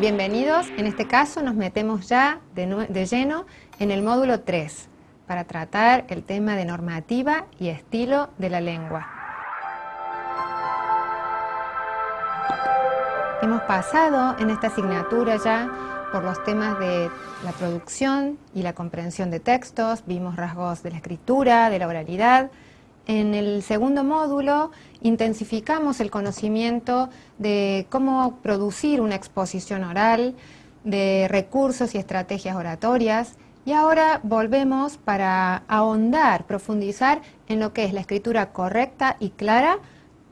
Bienvenidos, en este caso nos metemos ya de lleno en el módulo 3 para tratar el tema de normativa y estilo de la lengua. Hemos pasado en esta asignatura ya por los temas de la producción y la comprensión de textos, vimos rasgos de la escritura, de la oralidad. En el segundo módulo intensificamos el conocimiento de cómo producir una exposición oral, de recursos y estrategias oratorias, y ahora volvemos para ahondar, profundizar en lo que es la escritura correcta y clara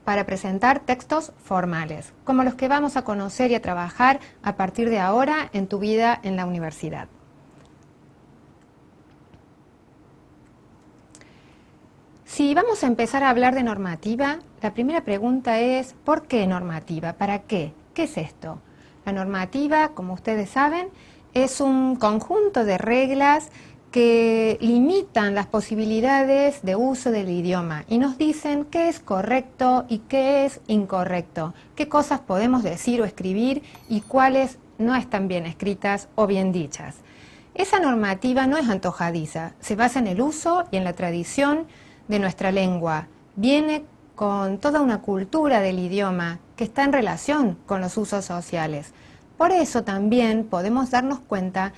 para presentar textos formales, como los que vamos a conocer y a trabajar a partir de ahora en tu vida en la universidad. Si vamos a empezar a hablar de normativa, la primera pregunta es ¿por qué normativa? ¿Para qué? ¿Qué es esto? La normativa, como ustedes saben, es un conjunto de reglas que limitan las posibilidades de uso del idioma y nos dicen qué es correcto y qué es incorrecto, qué cosas podemos decir o escribir y cuáles no están bien escritas o bien dichas. Esa normativa no es antojadiza, se basa en el uso y en la tradición de nuestra lengua, viene con toda una cultura del idioma que está en relación con los usos sociales. Por eso también podemos darnos cuenta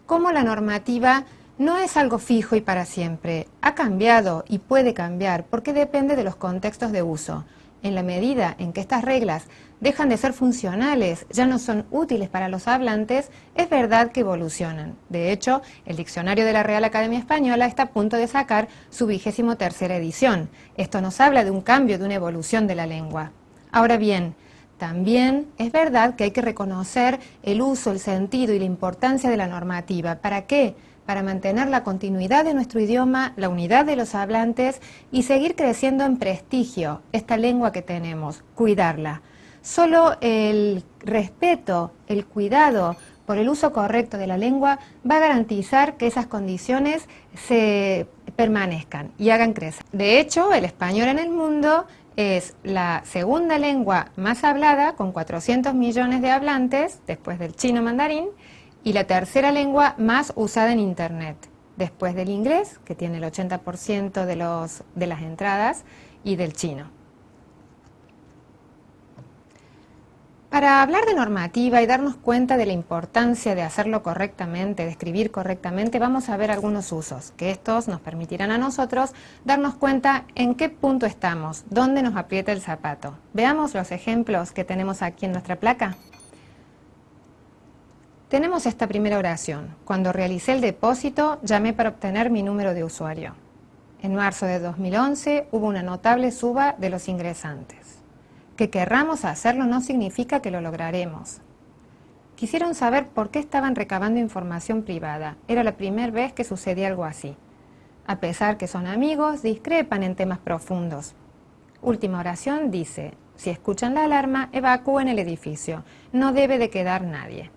cómo la normativa no es algo fijo y para siempre. Ha cambiado y puede cambiar porque depende de los contextos de uso. En la medida en que estas reglas dejan de ser funcionales, ya no son útiles para los hablantes, es verdad que evolucionan. De hecho, el Diccionario de la Real Academia Española está a punto de sacar su 23ª edición. Esto nos habla de un cambio, de una evolución de la lengua. Ahora bien, también es verdad que hay que reconocer el uso, el sentido y la importancia de la normativa. ¿Para qué? Para mantener la continuidad de nuestro idioma, la unidad de los hablantes y seguir creciendo en prestigio esta lengua que tenemos, cuidarla. Solo el respeto, el cuidado por el uso correcto de la lengua va a garantizar que esas condiciones se permanezcan y hagan crecer. De hecho, el español en el mundo es la segunda lengua más hablada, con 400 millones de hablantes, después del chino mandarín, y la tercera lengua más usada en Internet, después del inglés, que tiene el 80% de las entradas, y del chino. Para hablar de normativa y darnos cuenta de la importancia de hacerlo correctamente, de escribir correctamente, vamos a ver algunos usos, que estos nos permitirán a nosotros darnos cuenta en qué punto estamos, dónde nos aprieta el zapato. Veamos los ejemplos que tenemos aquí en nuestra placa. Tenemos esta primera oración. Cuando realicé el depósito, llamé para obtener mi número de usuario. En marzo de 2011 hubo una notable suba de los ingresantes. Que querramos hacerlo no significa que lo lograremos. Quisieron saber por qué estaban recabando información privada. Era la primera vez que sucedía algo así. A pesar que son amigos, discrepan en temas profundos. Última oración dice, si escuchan la alarma, evacúen el edificio. No debe de quedar nadie.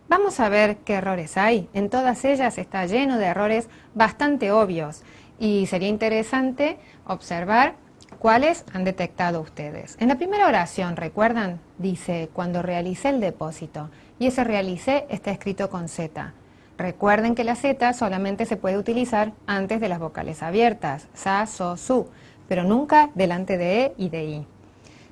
Vamos a ver qué errores hay. En todas ellas está lleno de errores bastante obvios y sería interesante observar cuáles han detectado ustedes. En la primera oración, ¿recuerdan? Dice, cuando realicé el depósito, y ese realicé está escrito con Z. Recuerden que la Z solamente se puede utilizar antes de las vocales abiertas, sa, so, su, pero nunca delante de E y de I.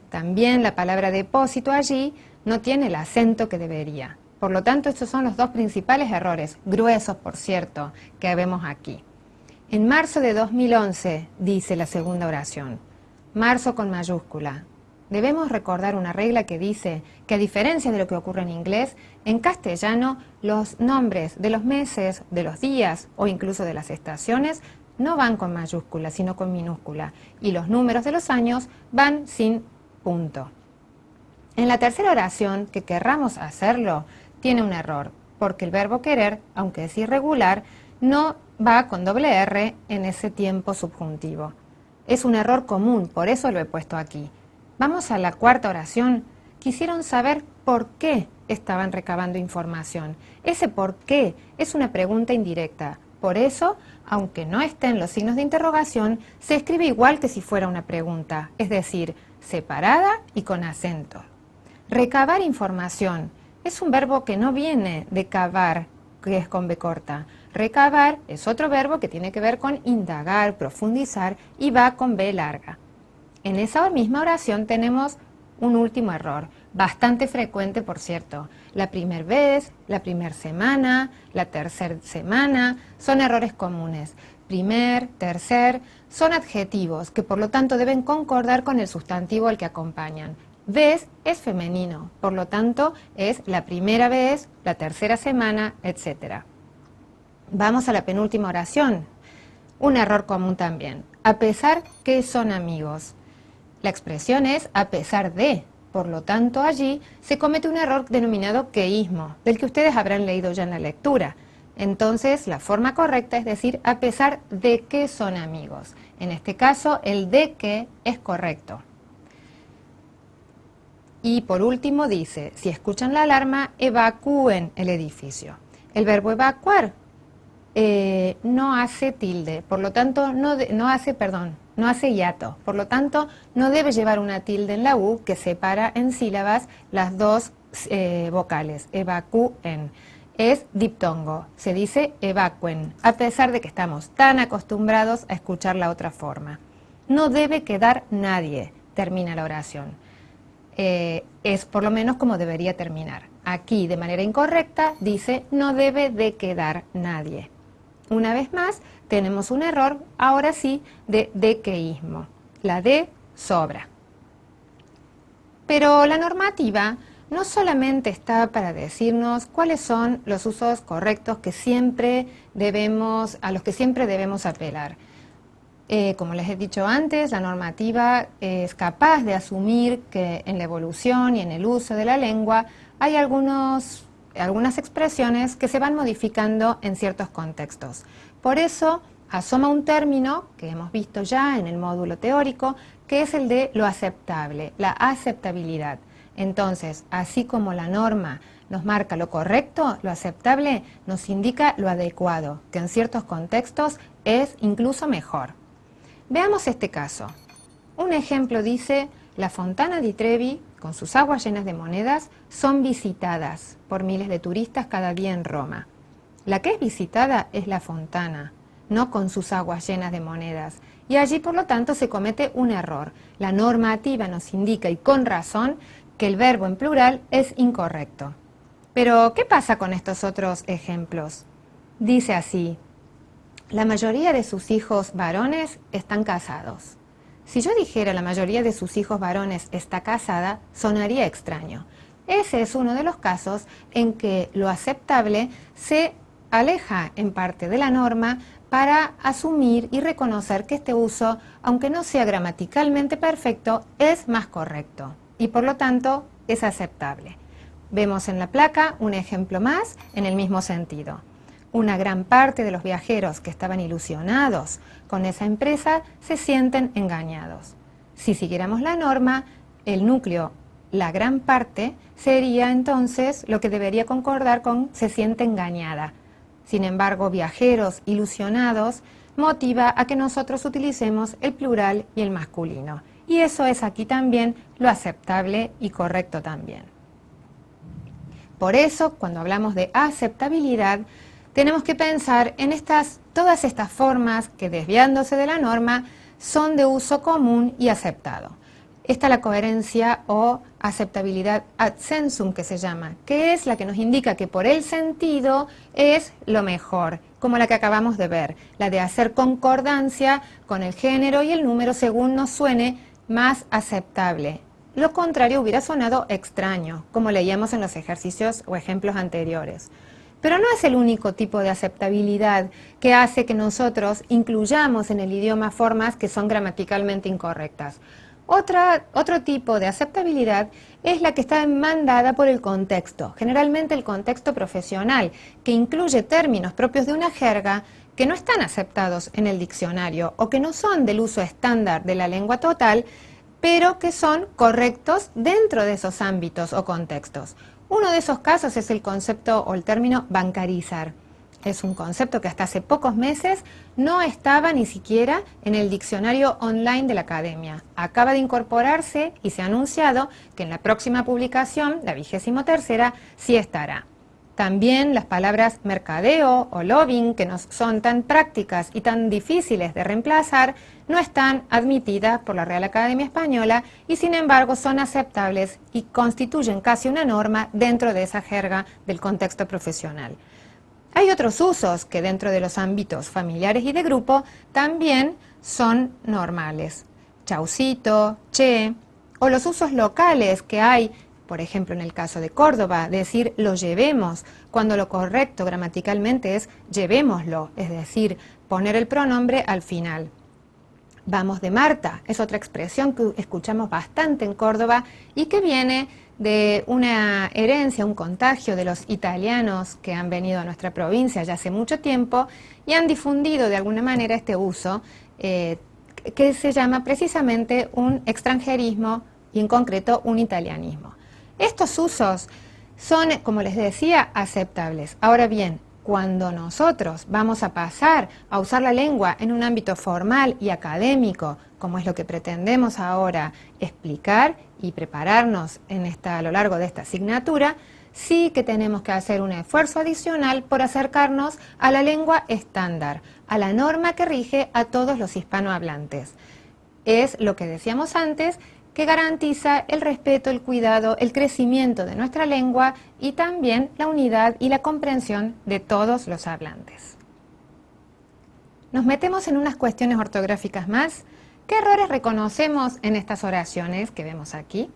También la palabra depósito allí no tiene el acento que debería. Por lo tanto, estos son los dos principales errores, gruesos por cierto, que vemos aquí. En marzo de 2011, dice la segunda oración, marzo con mayúscula. Debemos recordar una regla que dice que a diferencia de lo que ocurre en inglés, en castellano los nombres de los meses, de los días o incluso de las estaciones no van con mayúscula, sino con minúscula, y los números de los años van sin punto. En la tercera oración, que querramos hacerlo, tiene un error, porque el verbo querer, aunque es irregular, no va con doble R en ese tiempo subjuntivo. Es un error común, por eso lo he puesto aquí. Vamos a la cuarta oración. Quisieron saber por qué estaban recabando información. Ese por qué es una pregunta indirecta. Por eso, aunque no estén los signos de interrogación, se escribe igual que si fuera una pregunta, es decir, separada y con acento. Recabar información es un verbo que no viene de cavar, que es con B corta. Recabar es otro verbo que tiene que ver con indagar, profundizar y va con B larga. En esa misma oración tenemos un último error, bastante frecuente por cierto. La primera vez, la primera semana, la tercera semana, son errores comunes. Primer, tercer, son adjetivos que por lo tanto deben concordar con el sustantivo al que acompañan. Vez es femenino, por lo tanto es la primera vez, la tercera semana, etc. Vamos a la penúltima oración. Un error común también. A pesar que son amigos. La expresión es a pesar de, por lo tanto allí se comete un error denominado queísmo, del que ustedes habrán leído ya en la lectura. Entonces la forma correcta es decir a pesar de que son amigos. En este caso el de que es correcto. Y por último dice, si escuchan la alarma, evacúen el edificio. El verbo evacuar no hace tilde, por lo tanto no hace hiato, por lo tanto no debe llevar una tilde en la U que separa en sílabas las dos vocales, evacúen. Es diptongo, se dice evacuen, a pesar de que estamos tan acostumbrados a escuchar la otra forma. No debe quedar nadie, termina la oración. Es por lo menos como debería terminar. Aquí, de manera incorrecta, dice no debe de quedar nadie. Una vez más, tenemos un error, ahora sí, de dequeísmo. La D sobra. Pero la normativa no solamente está para decirnos cuáles son los usos correctos que a los que siempre debemos apelar. Como les he dicho antes, la normativa es capaz de asumir que en la evolución y en el uso de la lengua hay algunas expresiones que se van modificando en ciertos contextos. Por eso asoma un término que hemos visto ya en el módulo teórico, que es el de lo aceptable, la aceptabilidad. Entonces, así como la norma nos marca lo correcto, lo aceptable nos indica lo adecuado, que en ciertos contextos es incluso mejor. Veamos este caso. Un ejemplo dice, la Fontana di Trevi, con sus aguas llenas de monedas, son visitadas por miles de turistas cada día en Roma. La que es visitada es la fontana, no con sus aguas llenas de monedas. Y allí, por lo tanto, se comete un error. La normativa nos indica, y con razón, que el verbo en plural es incorrecto. Pero, ¿qué pasa con estos otros ejemplos? Dice así, la mayoría de sus hijos varones están casados. Si yo dijera la mayoría de sus hijos varones está casada, sonaría extraño. Ese es uno de los casos en que lo aceptable se aleja en parte de la norma para asumir y reconocer que este uso, aunque no sea gramaticalmente perfecto, es más correcto y por lo tanto es aceptable. Vemos en la placa un ejemplo más en el mismo sentido. Una gran parte de los viajeros que estaban ilusionados con esa empresa se sienten engañados. Si siguiéramos la norma, el núcleo, la gran parte, sería entonces lo que debería concordar con se siente engañada. Sin embargo, viajeros ilusionados motiva a que nosotros utilicemos el plural y el masculino. Y eso es aquí también lo aceptable y correcto también. Por eso, cuando hablamos de aceptabilidad, tenemos que pensar en todas estas formas que, desviándose de la norma, son de uso común y aceptado. Esta es la coherencia o aceptabilidad ad sensum que se llama, que es la que nos indica que por el sentido es lo mejor, como la que acabamos de ver, la de hacer concordancia con el género y el número según nos suene más aceptable. Lo contrario hubiera sonado extraño, como leíamos en los ejercicios o ejemplos anteriores. Pero no es el único tipo de aceptabilidad que hace que nosotros incluyamos en el idioma formas que son gramaticalmente incorrectas. Otro tipo de aceptabilidad es la que está demandada por el contexto, generalmente el contexto profesional, que incluye términos propios de una jerga que no están aceptados en el diccionario o que no son del uso estándar de la lengua total, pero que son correctos dentro de esos ámbitos o contextos. Uno de esos casos es el concepto o el término bancarizar. Es un concepto que hasta hace pocos meses no estaba ni siquiera en el diccionario online de la academia. Acaba de incorporarse y se ha anunciado que en la próxima publicación, la 23ª, sí estará. También las palabras mercadeo o lobbying, que nos son tan prácticas y tan difíciles de reemplazar, no están admitidas por la Real Academia Española y sin embargo son aceptables y constituyen casi una norma dentro de esa jerga del contexto profesional. Hay otros usos que dentro de los ámbitos familiares y de grupo también son normales. Chaucito, che, o los usos locales que hay. Por ejemplo, en el caso de Córdoba, decir lo llevemos, cuando lo correcto gramaticalmente es llevémoslo, es decir, poner el pronombre al final. Vamos de Marta, es otra expresión que escuchamos bastante en Córdoba y que viene de una herencia, un contagio de los italianos que han venido a nuestra provincia ya hace mucho tiempo y han difundido de alguna manera este uso que se llama precisamente un extranjerismo y en concreto un italianismo. Estos usos son, como les decía, aceptables. Ahora bien, cuando nosotros vamos a pasar a usar la lengua en un ámbito formal y académico, como es lo que pretendemos ahora explicar y prepararnos a lo largo de esta asignatura, sí que tenemos que hacer un esfuerzo adicional por acercarnos a la lengua estándar, a la norma que rige a todos los hispanohablantes. Es lo que decíamos antes, que garantiza el respeto, el cuidado, el crecimiento de nuestra lengua y también la unidad y la comprensión de todos los hablantes. Nos metemos en unas cuestiones ortográficas más. ¿Qué errores reconocemos en estas oraciones que vemos aquí?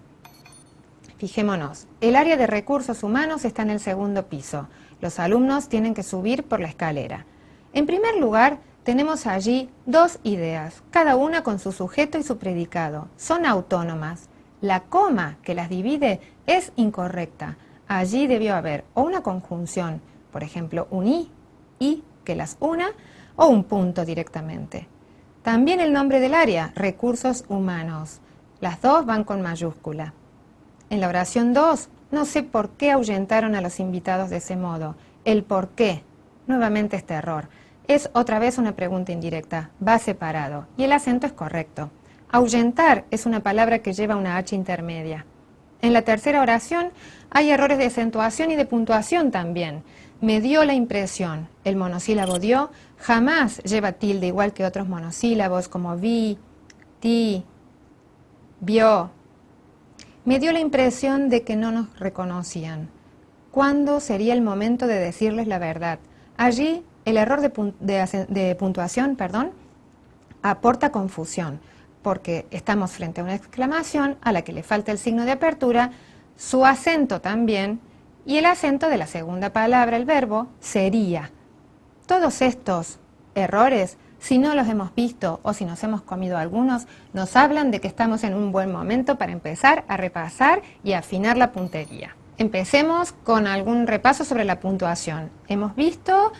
Fijémonos, el área de recursos humanos está en el segundo piso. Los alumnos tienen que subir por la escalera. En primer lugar, tenemos allí dos ideas, cada una con su sujeto y su predicado. Son autónomas. La coma que las divide es incorrecta. Allí debió haber o una conjunción, por ejemplo, un y que las una, o un punto directamente. También el nombre del área, recursos humanos. Las dos van con mayúscula. En la oración 2, no sé por qué ahuyentaron a los invitados de ese modo. El por qué, nuevamente este error. Es otra vez una pregunta indirecta, va separado, y el acento es correcto. Ahuyentar es una palabra que lleva una H intermedia. En la tercera oración hay errores de acentuación y de puntuación también. Me dio la impresión, el monosílabo dio jamás lleva tilde igual que otros monosílabos como vi, ti, vio. Me dio la impresión de que no nos reconocían. ¿Cuándo sería el momento de decirles la verdad? Allí el error de puntuación, aporta confusión, porque estamos frente a una exclamación a la que le falta el signo de apertura, su acento también, y el acento de la segunda palabra, el verbo, sería. Todos estos errores, si no los hemos visto o si nos hemos comido algunos, nos hablan de que estamos en un buen momento para empezar a repasar y afinar la puntería. Empecemos con algún repaso sobre la puntuación. Hemos visto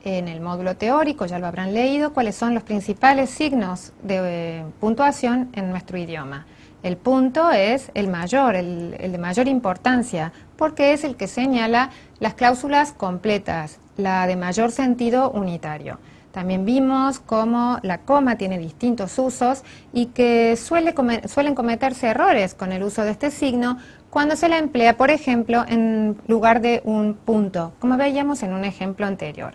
en el módulo teórico, ya lo habrán leído, cuáles son los principales signos de puntuación en nuestro idioma. El punto es el mayor, el de mayor importancia, porque es el que señala las cláusulas completas, la de mayor sentido unitario. También vimos cómo la coma tiene distintos usos y que suelen cometerse errores con el uso de este signo cuando se la emplea, por ejemplo, en lugar de un punto, como veíamos en un ejemplo anterior.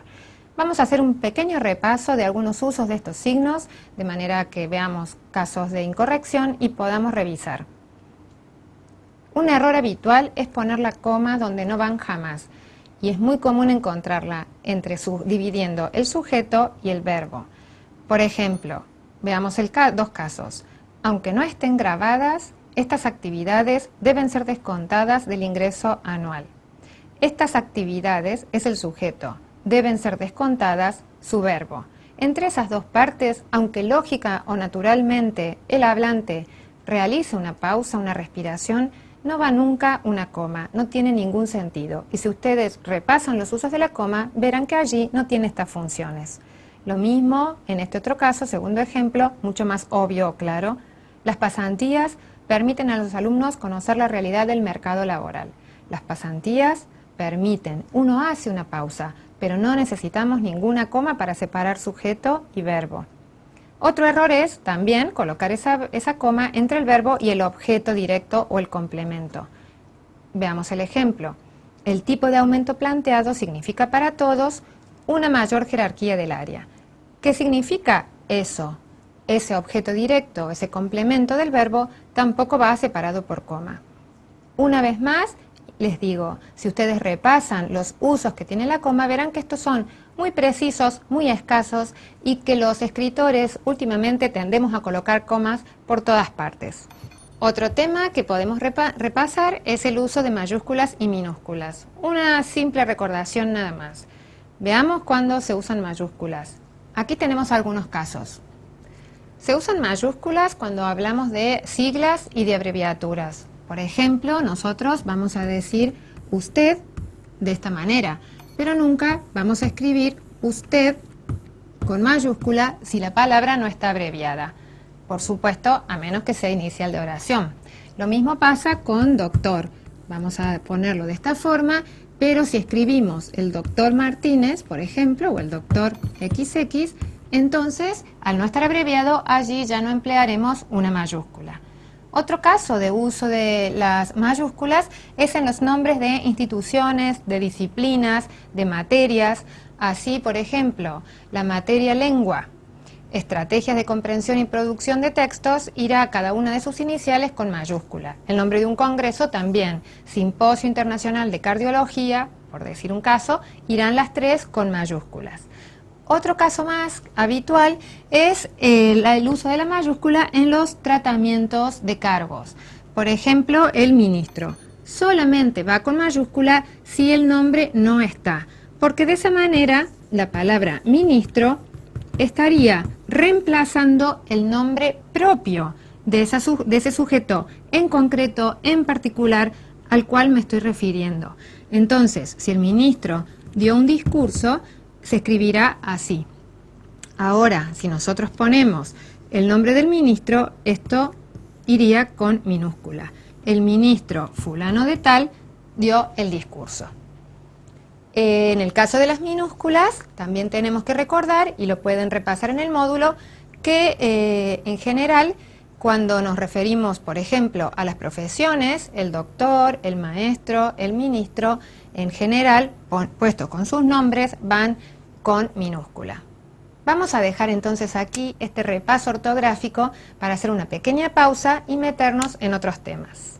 Vamos a hacer un pequeño repaso de algunos usos de estos signos, de manera que veamos casos de incorrección y podamos revisar. Un error habitual es poner la coma donde no van jamás, y es muy común encontrarla dividiendo el sujeto y el verbo. Por ejemplo, veamos dos casos. Aunque no estén grabadas, estas actividades deben ser descontadas del ingreso anual. Estas actividades es el sujeto. Deben ser descontadas su verbo. Entre esas dos partes, aunque lógica o naturalmente el hablante realice una pausa, una respiración, no va nunca una coma, no tiene ningún sentido. Y si ustedes repasan los usos de la coma, verán que allí no tiene estas funciones. Lo mismo en este otro caso, segundo ejemplo, mucho más obvio o claro. Las pasantías permiten a los alumnos conocer la realidad del mercado laboral. Las pasantías permiten, uno hace una pausa, pero no necesitamos ninguna coma para separar sujeto y verbo. Otro error es también colocar esa coma entre el verbo y el objeto directo o el complemento. Veamos el ejemplo. El tipo de aumento planteado significa para todos una mayor jerarquía del área. ¿Qué significa eso? Ese objeto directo, ese complemento del verbo, tampoco va separado por coma. Una vez más, les digo, si ustedes repasan los usos que tiene la coma, verán que estos son muy precisos, muy escasos y que los escritores últimamente tendemos a colocar comas por todas partes. Otro tema que podemos repasar es el uso de mayúsculas y minúsculas. Una simple recordación nada más. Veamos cuándo se usan mayúsculas. Aquí tenemos algunos casos. Se usan mayúsculas cuando hablamos de siglas y de abreviaturas. Por ejemplo, nosotros vamos a decir usted de esta manera, pero nunca vamos a escribir usted con mayúscula si la palabra no está abreviada. Por supuesto, a menos que sea inicial de oración. Lo mismo pasa con doctor. Vamos a ponerlo de esta forma, pero si escribimos el doctor Martínez, por ejemplo, o el doctor XX, entonces, al no estar abreviado, allí ya no emplearemos una mayúscula. Otro caso de uso de las mayúsculas es en los nombres de instituciones, de disciplinas, de materias. Así, por ejemplo, la materia lengua, estrategias de comprensión y producción de textos, irá a cada una de sus iniciales con mayúscula. El nombre de un congreso también, Simposio Internacional de Cardiología, por decir un caso, irán las tres con mayúsculas. Otro caso más habitual es el uso de la mayúscula en los tratamientos de cargos. Por ejemplo, el ministro. Solamente va con mayúscula si el nombre no está, porque de esa manera la palabra ministro estaría reemplazando el nombre propio de ese sujeto en concreto, en particular, al cual me estoy refiriendo. Entonces, si el ministro dio un discurso, se escribirá así. Ahora, si nosotros ponemos el nombre del ministro, esto iría con minúscula. El ministro fulano de tal dio el discurso. En el caso de las minúsculas, también tenemos que recordar, y lo pueden repasar en el módulo, que en general, cuando nos referimos, por ejemplo, a las profesiones, el doctor, el maestro, el ministro, en general, puesto con sus nombres, van con minúscula. Vamos a dejar entonces aquí este repaso ortográfico para hacer una pequeña pausa y meternos en otros temas.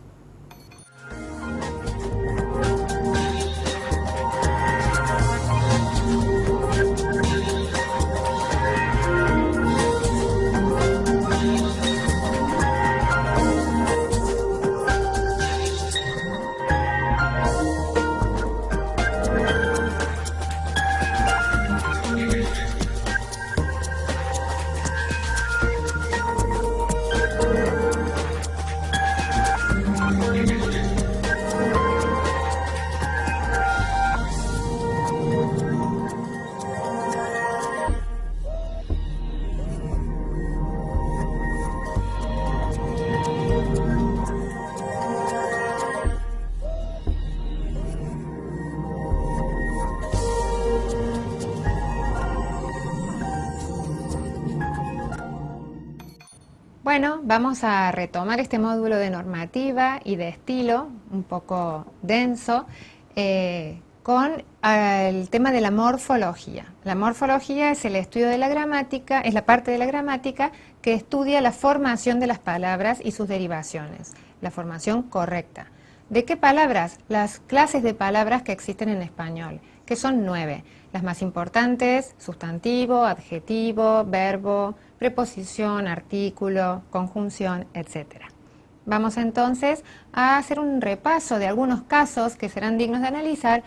Bueno, vamos a retomar este módulo de normativa y de estilo, un poco denso, con el tema de la morfología. La morfología es el estudio de la gramática, es la parte de la gramática que estudia la formación de las palabras y sus derivaciones, la formación correcta. ¿De qué palabras? Las clases de palabras que existen en español, que son 9. Las más importantes: sustantivo, adjetivo, verbo, preposición, artículo, conjunción, etc. Vamos entonces a hacer un repaso de algunos casos que serán dignos de analizar,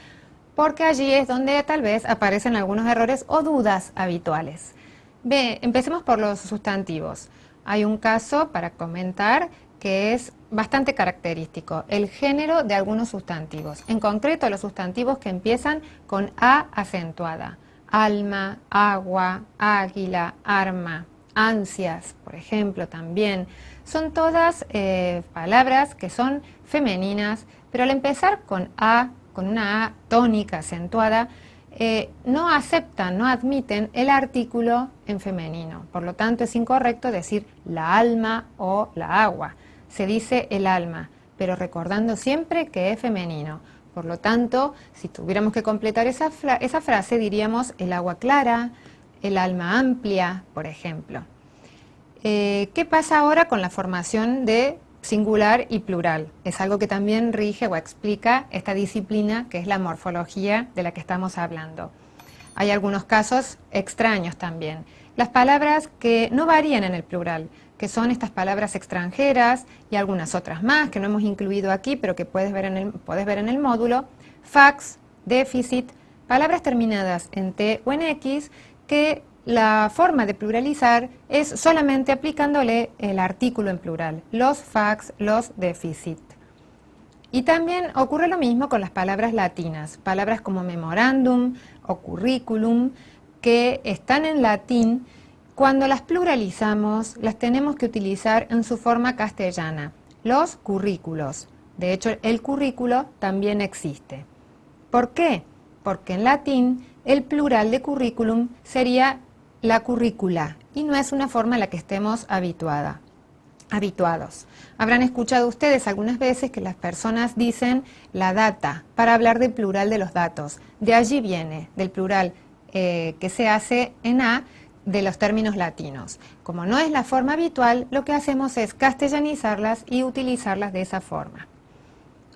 porque allí es donde tal vez aparecen algunos errores o dudas habituales. Empecemos por los sustantivos. Hay un caso para comentar que es bastante característico, el género de algunos sustantivos, en concreto los sustantivos que empiezan con A acentuada: alma, agua, águila, arma, ansias, por ejemplo, también. Son todas palabras que son femeninas, pero al empezar con A, con una A tónica acentuada, no aceptan, no admiten el artículo en femenino. Por lo tanto, es incorrecto decir la alma o la agua. Se dice el alma, pero recordando siempre que es femenino. Por lo tanto, si tuviéramos que completar esa frase, diríamos el agua clara, el alma amplia, por ejemplo. ¿Qué pasa ahora con la formación de singular y plural? Es algo que también rige o explica esta disciplina que es la morfología de la que estamos hablando. Hay algunos casos extraños también. Las palabras que no varían en el plural, que son estas palabras extranjeras y algunas otras más que no hemos incluido aquí, pero que puedes ver en el módulo, fax, déficit, palabras terminadas en T o en X, que la forma de pluralizar es solamente aplicándole el artículo en plural, los fax, los déficit. Y también ocurre lo mismo con las palabras latinas, palabras como memorándum o curriculum, que están en latín. Cuando las pluralizamos, las tenemos que utilizar en su forma castellana, los currículos. De hecho, el currículo también existe. ¿Por qué? Porque en latín el plural de currículum sería la currícula y no es una forma a la que estemos habituados. Habrán escuchado ustedes algunas veces que las personas dicen la data para hablar del plural de los datos. De allí viene, del plural que se hace en A, de los términos latinos. Como no es la forma habitual, lo que hacemos es castellanizarlas y utilizarlas de esa forma.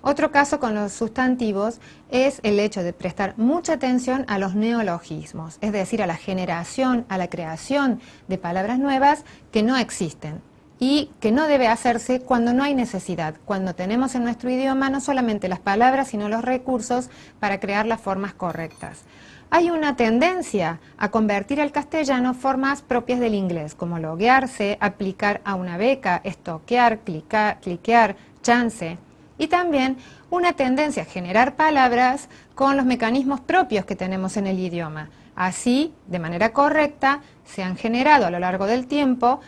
Otro caso con los sustantivos es el hecho de prestar mucha atención a los neologismos, es decir, a la generación, a la creación de palabras nuevas que no existen y que no debe hacerse cuando no hay necesidad, cuando tenemos en nuestro idioma no solamente las palabras, sino los recursos para crear las formas correctas. Hay una tendencia a convertir al castellano formas propias del inglés, como loguearse, aplicar a una beca, estoquear, cliquear, chance. Y también una tendencia a generar palabras con los mecanismos propios que tenemos en el idioma. Así, de manera correcta, se han generado a lo largo del tiempo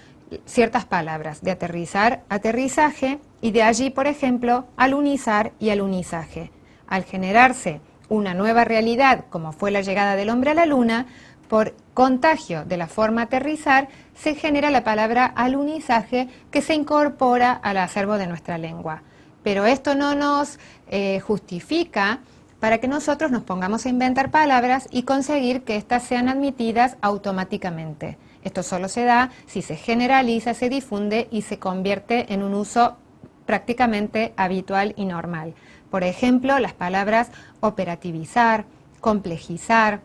ciertas palabras de aterrizar, aterrizaje, y de allí, por ejemplo, alunizar y alunizaje. Al generarse una nueva realidad, como fue la llegada del hombre a la luna, por contagio de la forma aterrizar, se genera la palabra alunizaje que se incorpora al acervo de nuestra lengua. Pero esto no nos justifica para que nosotros nos pongamos a inventar palabras y conseguir que éstas sean admitidas automáticamente. Esto solo se da si se generaliza, se difunde y se convierte en un uso prácticamente habitual y normal. Por ejemplo, las palabras operativizar, complejizar,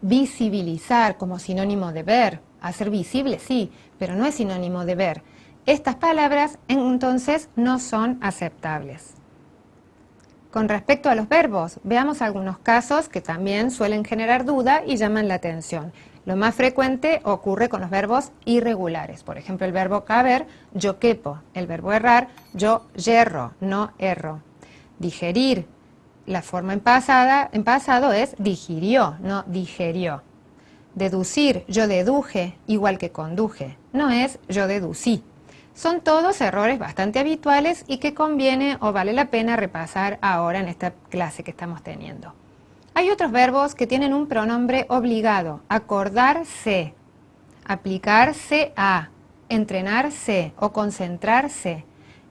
visibilizar como sinónimo de ver. Hacer visible sí, pero no es sinónimo de ver. Estas palabras entonces no son aceptables. Con respecto a los verbos, veamos algunos casos que también suelen generar duda y llaman la atención. Lo más frecuente ocurre con los verbos irregulares. Por ejemplo, el verbo caber, yo quepo. El verbo errar, yo yerro, no erro. Digerir, la forma en pasado es digirió, no digerió. Deducir, yo deduje, igual que conduje, no es yo deducí. Son todos errores bastante habituales y que conviene o vale la pena repasar ahora en esta clase que estamos teniendo. Hay otros verbos que tienen un pronombre obligado: acordarse, aplicarse a, entrenarse o concentrarse.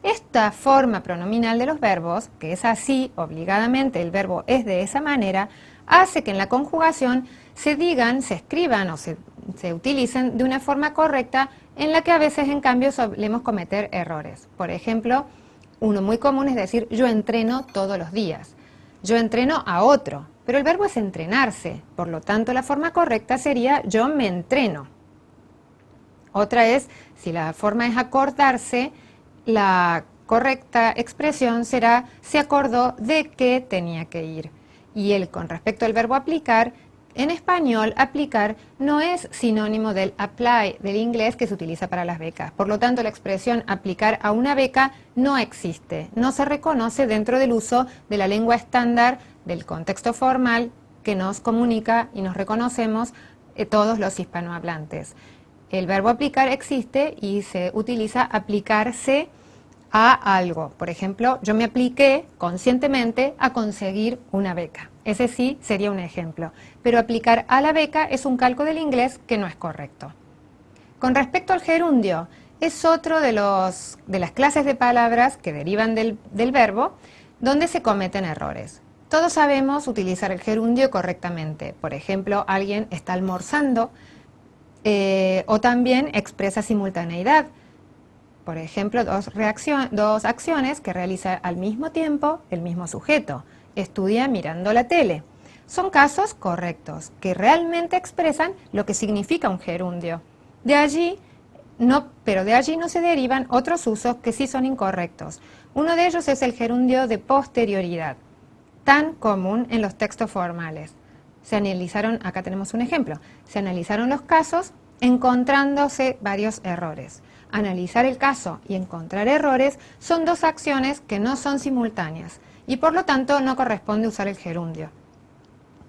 Esta forma pronominal de los verbos, que es así, obligadamente el verbo es de esa manera, hace que en la conjugación se digan, se escriban o se utilicen de una forma correcta, en la que a veces en cambio solemos cometer errores. Por ejemplo, uno muy común es decir yo entreno todos los días. Yo entreno a otro, pero el verbo es entrenarse, por lo tanto la forma correcta sería yo me entreno. Otra es, si la forma es acordarse, la correcta expresión será se acordó de que tenía que ir. Y con respecto al verbo aplicar, en español aplicar no es sinónimo del apply del inglés que se utiliza para las becas. Por lo tanto, la expresión aplicar a una beca no existe, no se reconoce dentro del uso de la lengua estándar del contexto formal que nos comunica y nos reconocemos todos los hispanohablantes. El verbo aplicar existe y se utiliza aplicarse a algo. Por ejemplo, yo me apliqué conscientemente a conseguir una beca. Ese sí sería un ejemplo. Pero aplicar a la beca es un calco del inglés que no es correcto. Con respecto al gerundio, es otro de las clases de palabras que derivan del verbo donde se cometen errores. Todos sabemos utilizar el gerundio correctamente. Por ejemplo, alguien está almorzando o también expresa simultaneidad. Por ejemplo, dos acciones que realiza al mismo tiempo el mismo sujeto. Estudia mirando la tele. Son casos correctos, que realmente expresan lo que significa un gerundio. Pero de allí no se derivan otros usos que sí son incorrectos. Uno de ellos es el gerundio de posterioridad, tan común en los textos formales. Acá tenemos un ejemplo, se analizaron los casos encontrándose varios errores. Analizar el caso y encontrar errores son dos acciones que no son simultáneas y por lo tanto no corresponde usar el gerundio.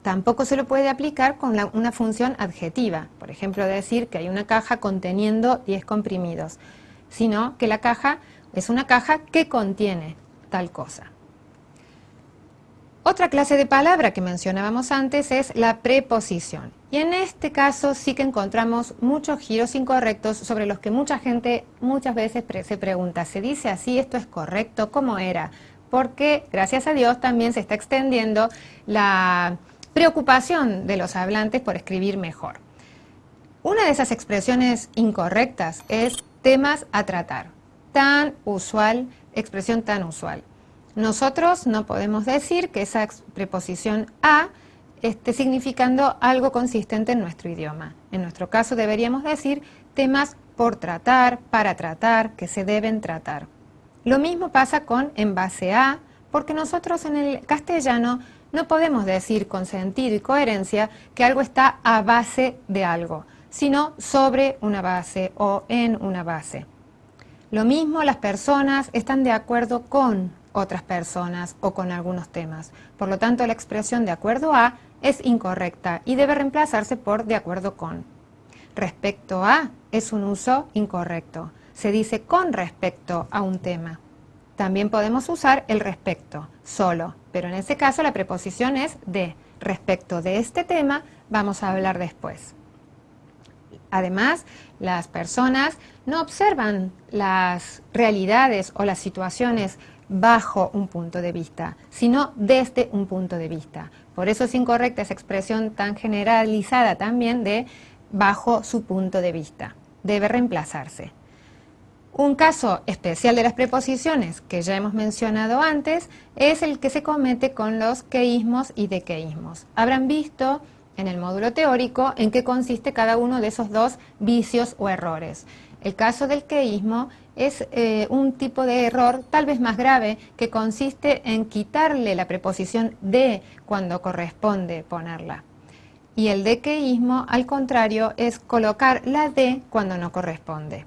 Tampoco se lo puede aplicar con una función adjetiva, por ejemplo decir que hay una caja conteniendo 10 comprimidos, sino que la caja es una caja que contiene tal cosa. Otra clase de palabra que mencionábamos antes es la preposición. Y en este caso sí que encontramos muchos giros incorrectos sobre los que mucha gente muchas veces se pregunta, ¿se dice así? ¿Esto es correcto? ¿Cómo era? Porque, gracias a Dios, también se está extendiendo la preocupación de los hablantes por escribir mejor. Una de esas expresiones incorrectas es temas a tratar. Expresión tan usual. Nosotros no podemos decir que esa preposición a esté significando algo consistente en nuestro idioma. En nuestro caso deberíamos decir temas por tratar, para tratar, que se deben tratar. Lo mismo pasa con en base a, porque nosotros en el castellano no podemos decir con sentido y coherencia que algo está a base de algo, sino sobre una base o en una base. Lo mismo las personas están de acuerdo con otras personas o con algunos temas. Por lo tanto, la expresión de acuerdo a es incorrecta y debe reemplazarse por de acuerdo con. Respecto a es un uso incorrecto. Se dice con respecto a un tema. También podemos usar el respecto, solo, pero en ese caso la preposición es de. Respecto de este tema vamos a hablar después. Además, las personas no observan las realidades o las situaciones bajo un punto de vista, sino desde un punto de vista. Por eso es incorrecta esa expresión tan generalizada también de bajo su punto de vista. Debe reemplazarse. Un caso especial de las preposiciones que ya hemos mencionado antes es el que se comete con los queísmos y dequeísmos. Habrán visto en el módulo teórico en qué consiste cada uno de esos dos vicios o errores. El caso del queísmo es un tipo de error tal vez más grave que consiste en quitarle la preposición de cuando corresponde ponerla. Y el dequeísmo, al contrario, es colocar la de cuando no corresponde.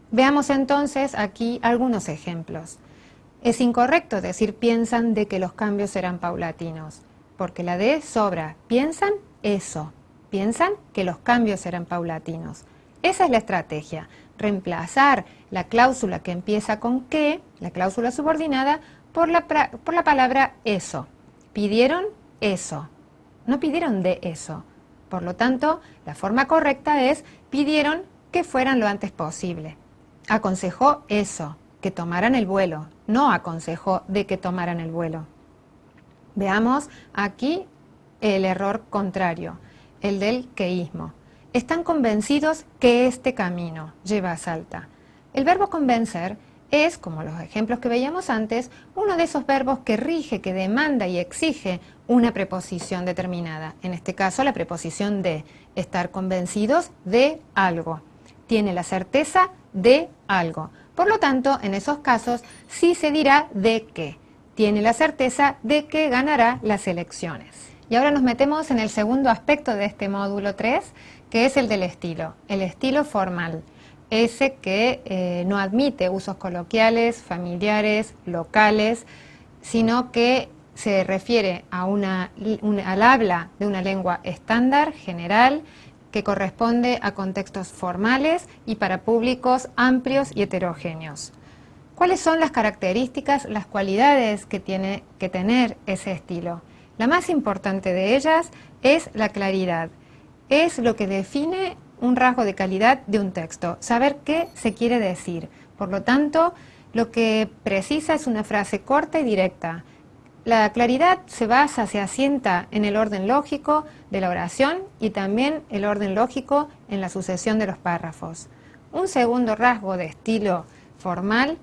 Veamos entonces aquí algunos ejemplos. Es incorrecto decir piensan de que los cambios serán paulatinos, porque la de sobra. Piensan eso. Piensan que los cambios serán paulatinos. Esa es la estrategia. Reemplazar la cláusula que empieza con que, la cláusula subordinada, por la palabra eso. Pidieron eso. No pidieron de eso. Por lo tanto, la forma correcta es pidieron que fueran lo antes posible. Aconsejó eso, que tomaran el vuelo, no aconsejó de que tomaran el vuelo. Veamos aquí el error contrario, el del queísmo. Están convencidos que este camino lleva a Salta. El verbo convencer es, como los ejemplos que veíamos antes, uno de esos verbos que rige, que demanda y exige una preposición determinada. En este caso, la preposición de, estar convencidos de algo. Tiene la certeza de algo. Por lo tanto, en esos casos sí se dirá de que. Tiene la certeza de que ganará las elecciones. Y ahora nos metemos en el segundo aspecto de este módulo 3, que es el del estilo. El estilo formal. Ese que no admite usos coloquiales, familiares, locales, sino que se refiere a al habla de una lengua estándar, general, que corresponde a contextos formales y para públicos amplios y heterogéneos. ¿Cuáles son las características, las cualidades que tiene que tener ese estilo? La más importante de ellas es la claridad. Es lo que define un rasgo de calidad de un texto, saber qué se quiere decir. Por lo tanto, lo que precisa es una frase corta y directa. La claridad se asienta en el orden lógico de la oración y también el orden lógico en la sucesión de los párrafos. Un segundo rasgo de estilo formal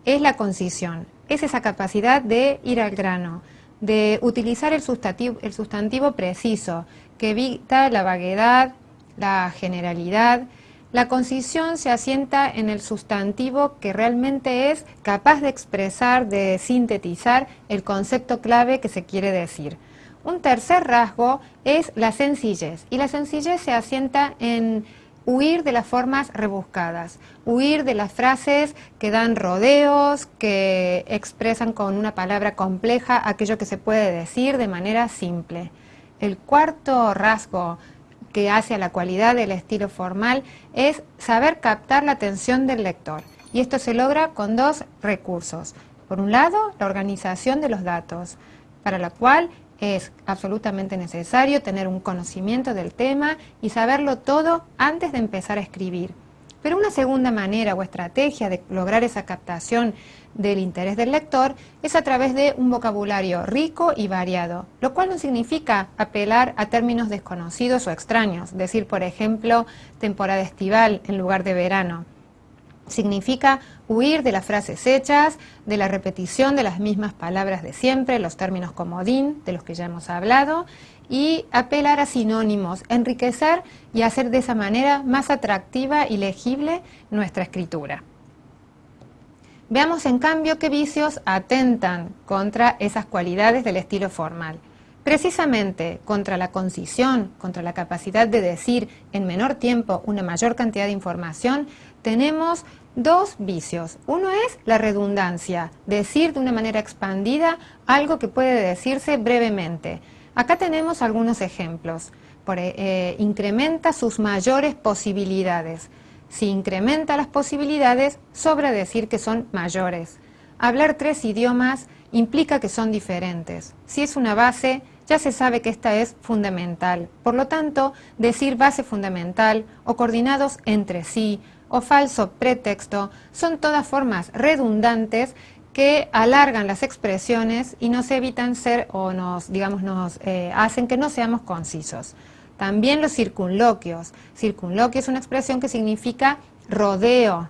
es la concisión. Es esa capacidad de ir al grano, de utilizar el sustantivo preciso, que evita la vaguedad, la generalidad. La concisión se asienta en el sustantivo que realmente es capaz de expresar, de sintetizar el concepto clave que se quiere decir. Un tercer rasgo es la sencillez, y la sencillez se asienta en huir de las formas rebuscadas, huir de las frases que dan rodeos, que expresan con una palabra compleja aquello que se puede decir de manera simple. El cuarto rasgo que hace a la cualidad del estilo formal es saber captar la atención del lector. Y esto se logra con dos recursos. Por un lado, la organización de los datos, para la cual es absolutamente necesario tener un conocimiento del tema y saberlo todo antes de empezar a escribir. Pero una segunda manera o estrategia de lograr esa captación del interés del lector es a través de un vocabulario rico y variado, lo cual no significa apelar a términos desconocidos o extraños, decir, por ejemplo, temporada estival en lugar de verano. Significa huir de las frases hechas, de la repetición de las mismas palabras de siempre, los términos comodín, de los que ya hemos hablado, y apelar a sinónimos, enriquecer y hacer de esa manera más atractiva y legible nuestra escritura. Veamos en cambio qué vicios atentan contra esas cualidades del estilo formal. Precisamente contra la concisión, contra la capacidad de decir en menor tiempo una mayor cantidad de información, tenemos dos vicios. Uno es la redundancia, decir de una manera expandida algo que puede decirse brevemente. Acá tenemos algunos ejemplos. Incrementa sus mayores posibilidades. Si incrementa las posibilidades, sobra decir que son mayores. Hablar 3 idiomas implica que son diferentes. Si es una base, ya se sabe que esta es fundamental. Por lo tanto, decir base fundamental o coordinados entre sí o falso pretexto son todas formas redundantes que alargan las expresiones y nos evitan ser o nos hacen que no seamos concisos. También los circunloquios. Circunloquio es una expresión que significa rodeo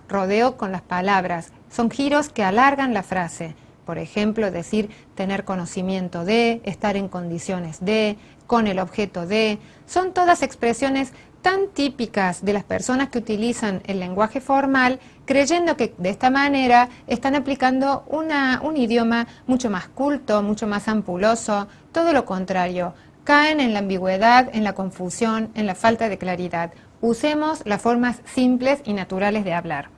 con las palabras. Son giros que alargan la frase. Por ejemplo, decir tener conocimiento de, estar en condiciones de, con el objeto de. Son todas expresiones tan típicas de las personas que utilizan el lenguaje formal, creyendo que de esta manera están aplicando un idioma mucho más culto, mucho más ampuloso. Todo lo contrario, caen en la ambigüedad, en la confusión, en la falta de claridad. Usemos las formas simples y naturales de hablar.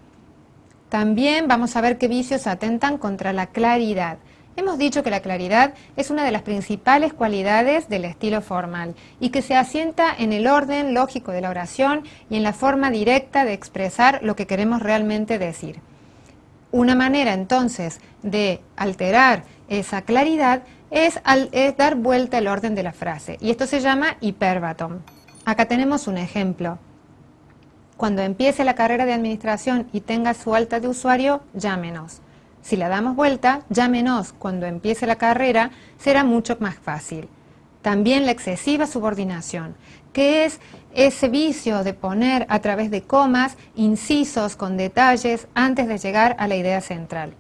También vamos a ver qué vicios atentan contra la claridad. Hemos dicho que la claridad es una de las principales cualidades del estilo formal y que se asienta en el orden lógico de la oración y en la forma directa de expresar lo que queremos realmente decir. Una manera entonces de alterar esa claridad es dar vuelta al orden de la frase, y esto se llama hipérbaton. Acá tenemos un ejemplo. Cuando empiece la carrera de administración y tenga su alta de usuario, llámenos. Si la damos vuelta, llámenos cuando empiece la carrera, será mucho más fácil. También la excesiva subordinación, que es ese vicio de poner a través de comas, incisos con detalles antes de llegar a la idea central.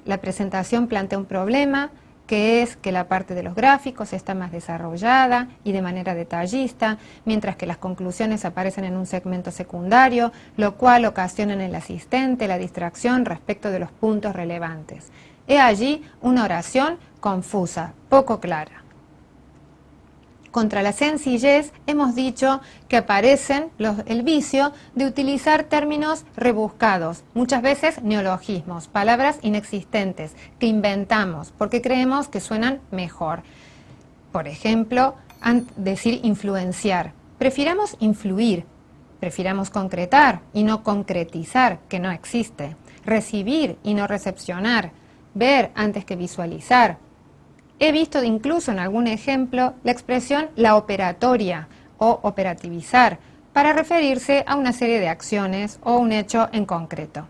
La presentación plantea un problema, que es que la parte de los gráficos está más desarrollada y de manera detallista, mientras que las conclusiones aparecen en un segmento secundario, lo cual ocasiona en el asistente la distracción respecto de los puntos relevantes. He allí una oración confusa, poco clara. Contra la sencillez hemos dicho que aparecen el vicio de utilizar términos rebuscados, muchas veces neologismos, palabras inexistentes que inventamos porque creemos que suenan mejor. Por ejemplo, decir influenciar. Prefiramos influir, prefiramos concretar y no concretizar, que no existe. Recibir y no recepcionar, ver antes que visualizar. He visto incluso en algún ejemplo la expresión la operatoria o operativizar para referirse a una serie de acciones o un hecho en concreto.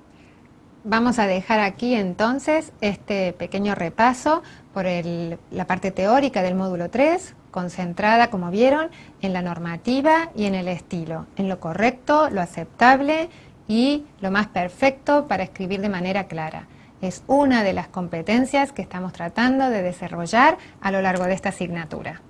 Vamos a dejar aquí entonces este pequeño repaso por la parte teórica del módulo 3, concentrada, como vieron, en la normativa y en el estilo, en lo correcto, lo aceptable y lo más perfecto para escribir de manera clara. Es una de las competencias que estamos tratando de desarrollar a lo largo de esta asignatura.